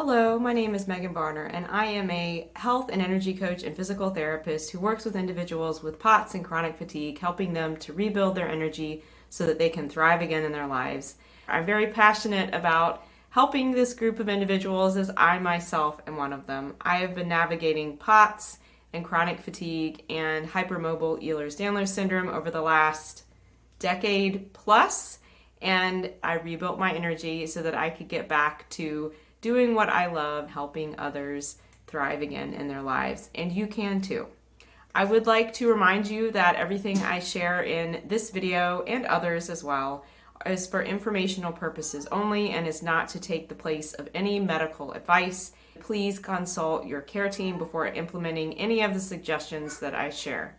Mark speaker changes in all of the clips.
Speaker 1: Hello, my name is Megan Varner, and I am a health and energy coach and physical therapist who works with individuals with POTS and chronic fatigue, helping them to rebuild their energy so that they can thrive again in their lives. I'm very passionate about helping this group of individuals as I myself am one of them. I have been navigating POTS and chronic fatigue and hypermobile Ehlers-Danlos syndrome over the last decade plus, and I rebuilt my energy so that I could get back to doing what I love, helping others thrive again in their lives. And you can too. I would like to remind you that everything I share in this video and others as well is for informational purposes only and is not to take the place of any medical advice. Please consult your care team before implementing any of the suggestions that I share.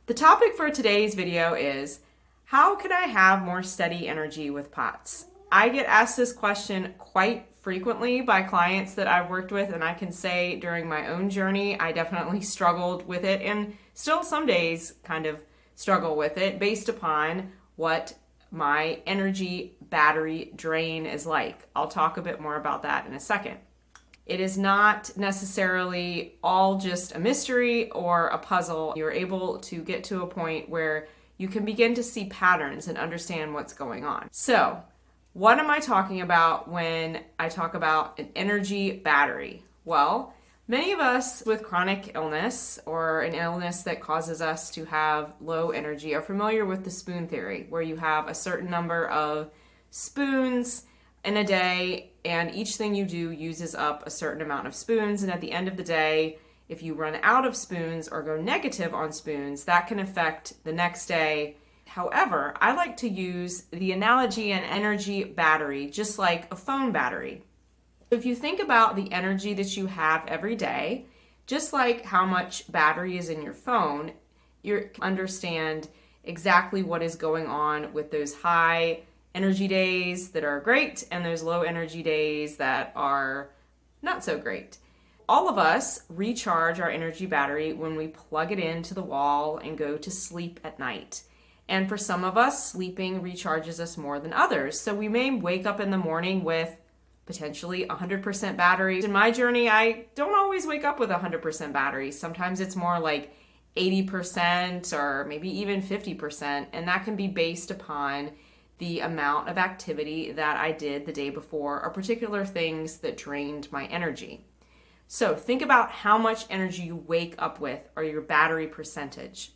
Speaker 1: The topic for today's video is, how can I have more steady energy with POTS? I get asked this question quite frequently by clients that I've worked with, and I can say during my own journey, I definitely struggled with it and still some days kind of struggle with it based upon what my energy battery drain is like. I'll talk a bit more about that in a second. It is not necessarily all just a mystery or a puzzle. You're able to get to a point where you can begin to see patterns and understand what's going on. So, what am I talking about when I talk about an energy battery? Well, many of us with chronic illness or an illness that causes us to have low energy are familiar with the spoon theory, where you have a certain number of spoons in a day, and each thing you do uses up a certain amount of spoons, and at the end of the day, if you run out of spoons or go negative on spoons, that can affect the next day. However, I like to use the analogy an energy battery, just like a phone battery. If you think about the energy that you have every day, just like how much battery is in your phone, you understand exactly what is going on with those high energy days that are great and those low energy days that are not so great. All of us recharge our energy battery when we plug it into the wall and go to sleep at night. And for some of us, sleeping recharges us more than others. So we may wake up in the morning with potentially 100% battery. In my journey, I don't always wake up with 100% battery. Sometimes it's more like 80% or maybe even 50%. And that can be based upon the amount of activity that I did the day before or particular things that drained my energy. So think about how much energy you wake up with or your battery percentage.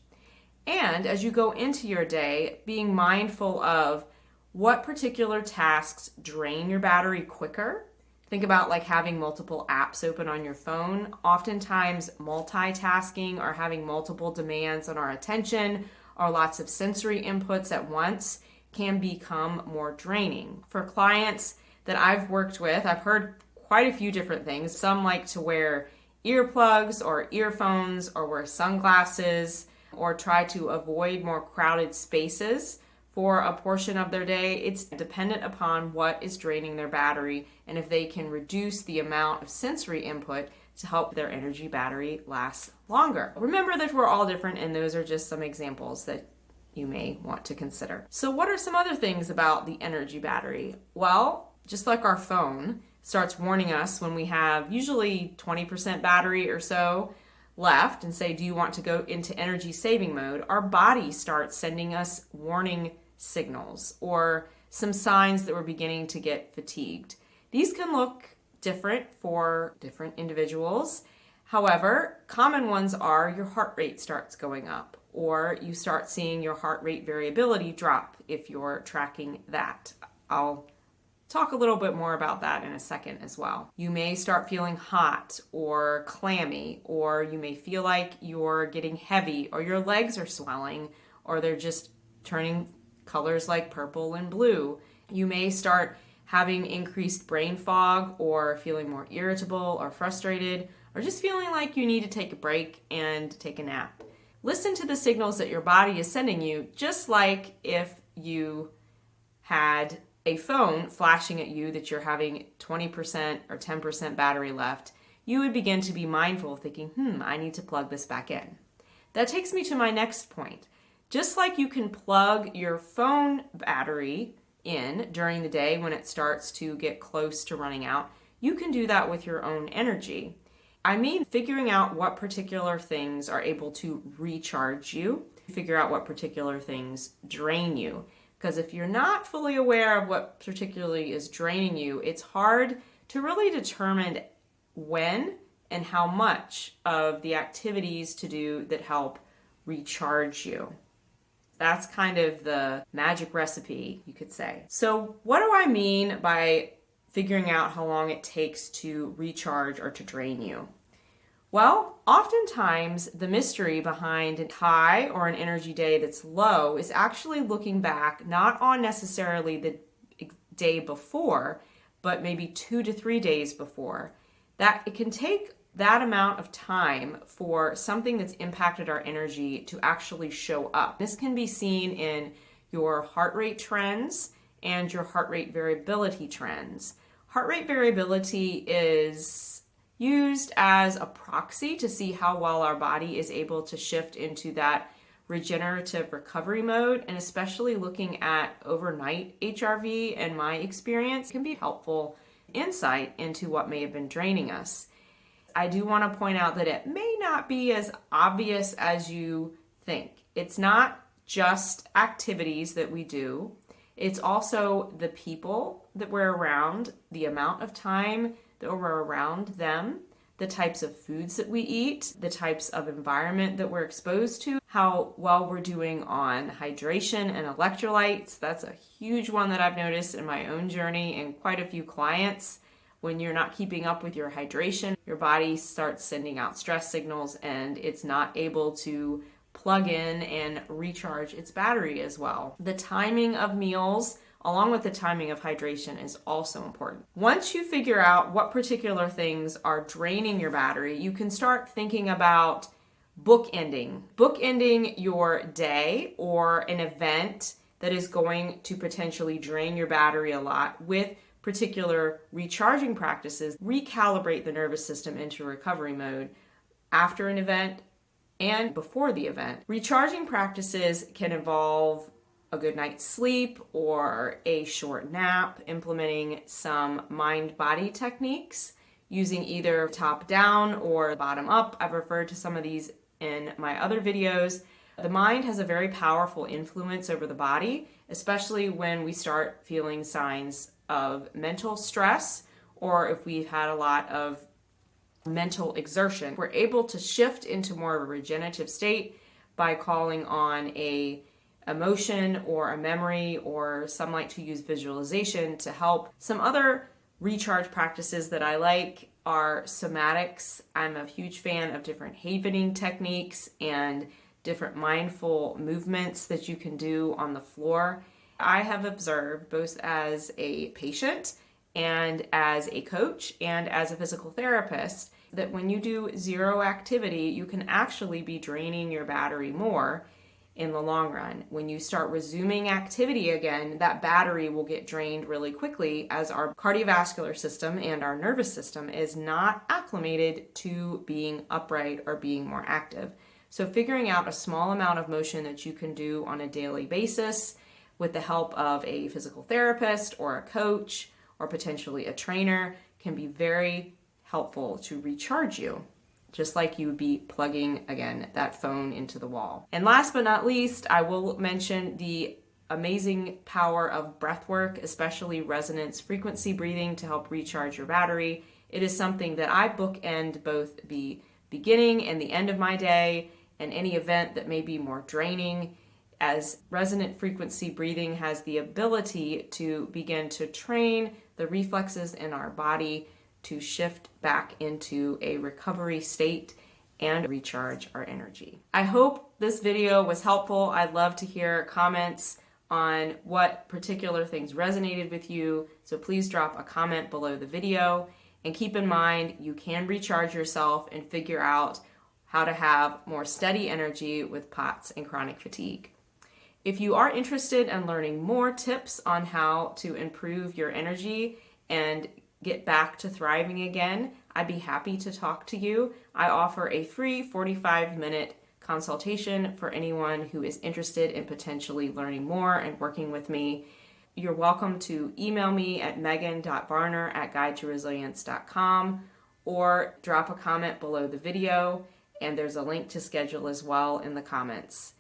Speaker 1: And as you go into your day, being mindful of what particular tasks drain your battery quicker. Think about like having multiple apps open on your phone. Oftentimes multitasking or having multiple demands on our attention or lots of sensory inputs at once can become more draining. For clients that I've worked with, I've heard quite a few different things. Some like to wear earplugs or earphones or wear sunglasses, or try to avoid more crowded spaces for a portion of their day. It's dependent upon what is draining their battery and if they can reduce the amount of sensory input to help their energy battery last longer. Remember that we're all different, and those are just some examples that you may want to consider. So what are some other things about the energy battery? Well, just like our phone starts warning us when we have usually 20% battery or so left and say, do you want to go into energy saving mode? Our body starts sending us warning signals or some signs that we're beginning to get fatigued. These can look different for different individuals. However, common ones are your heart rate starts going up, or you start seeing your heart rate variability drop if you're tracking that. I'll talk a little bit more about that in a second as well. You may start feeling hot or clammy, or you may feel like you're getting heavy, or your legs are swelling, or they're just turning colors like purple and blue. You may start having increased brain fog, or feeling more irritable or frustrated, or just feeling like you need to take a break and take a nap. Listen to the signals that your body is sending you, just like if you had a phone flashing at you that you're having 20% or 10% battery left. You would begin to be mindful of thinking, I need to plug this back in. That takes me to my next point. Just like you can plug your phone battery in during the day when it starts to get close to running out, you can do that with your own energy. I mean, figuring out what particular things are able to recharge you, figure out what particular things drain you. Because if you're not fully aware of what particularly is draining you, it's hard to really determine when and how much of the activities to do that help recharge you. That's kind of the magic recipe, you could say. So what do I mean by figuring out how long it takes to recharge or to drain you? Well, oftentimes the mystery behind a high or an energy day that's low is actually looking back not on necessarily the day before, but maybe 2 to 3 days before. That it can take that amount of time for something that's impacted our energy to actually show up. This can be seen in your heart rate trends and your heart rate variability trends. Heart rate variability is used as a proxy to see how well our body is able to shift into that regenerative recovery mode, and especially looking at overnight HRV, in my experience, can be helpful insight into what may have been draining us. I do want to point out that it may not be as obvious as you think. It's not just activities that we do. It's also the people that we're around, the amount of time that we're around them, the types of foods that we eat, the types of environment that we're exposed to, how well we're doing on hydration and electrolytes. That's a huge one that I've noticed in my own journey and quite a few clients. When you're not keeping up with your hydration, your body starts sending out stress signals and it's not able to plug in and recharge its battery as well. The timing of meals, along with the timing of hydration, is also important. Once you figure out what particular things are draining your battery, you can start thinking about bookending your day or an event that is going to potentially drain your battery a lot with particular recharging practices. Recalibrate the nervous system into recovery mode after an event and before the event. Recharging practices can involve a good night's sleep or a short nap, implementing some mind-body techniques, using either top-down or bottom-up. I've referred to some of these in my other videos. The mind has a very powerful influence over the body, especially when we start feeling signs of mental stress, or if we've had a lot of mental exertion. We're able to shift into more of a regenerative state by calling on a emotion or a memory, or some like to use visualization to help. Some other recharge practices that I like are somatics. I'm a huge fan of different havening techniques and different mindful movements that you can do on the floor. I have observed, both as a patient and as a coach and as a physical therapist, that when you do zero activity, you can actually be draining your battery more in the long run. When you start resuming activity again, that battery will get drained really quickly, as our cardiovascular system and our nervous system is not acclimated to being upright or being more active. So figuring out a small amount of motion that you can do on a daily basis with the help of a physical therapist or a coach or potentially a trainer can be very helpful to recharge you, just like you would be plugging, again, that phone into the wall. And last but not least, I will mention the amazing power of breath work, especially resonance frequency breathing, to help recharge your battery. It is something that I bookend both the beginning and the end of my day and any event that may be more draining, as resonant frequency breathing has the ability to begin to train the reflexes in our body to shift back into a recovery state and recharge our energy. I hope this video was helpful. I'd love to hear comments on what particular things resonated with you, so please drop a comment below the video. And keep in mind, you can recharge yourself and figure out how to have more steady energy with POTS and chronic fatigue. If you are interested in learning more tips on how to improve your energy and get back to thriving again, I'd be happy to talk to you. I offer a free 45-minute consultation for anyone who is interested in potentially learning more and working with me. you're welcome to email me at megan.barner@guidetoresilience.com or drop a comment below the video, and there's a link to schedule as well in the comments.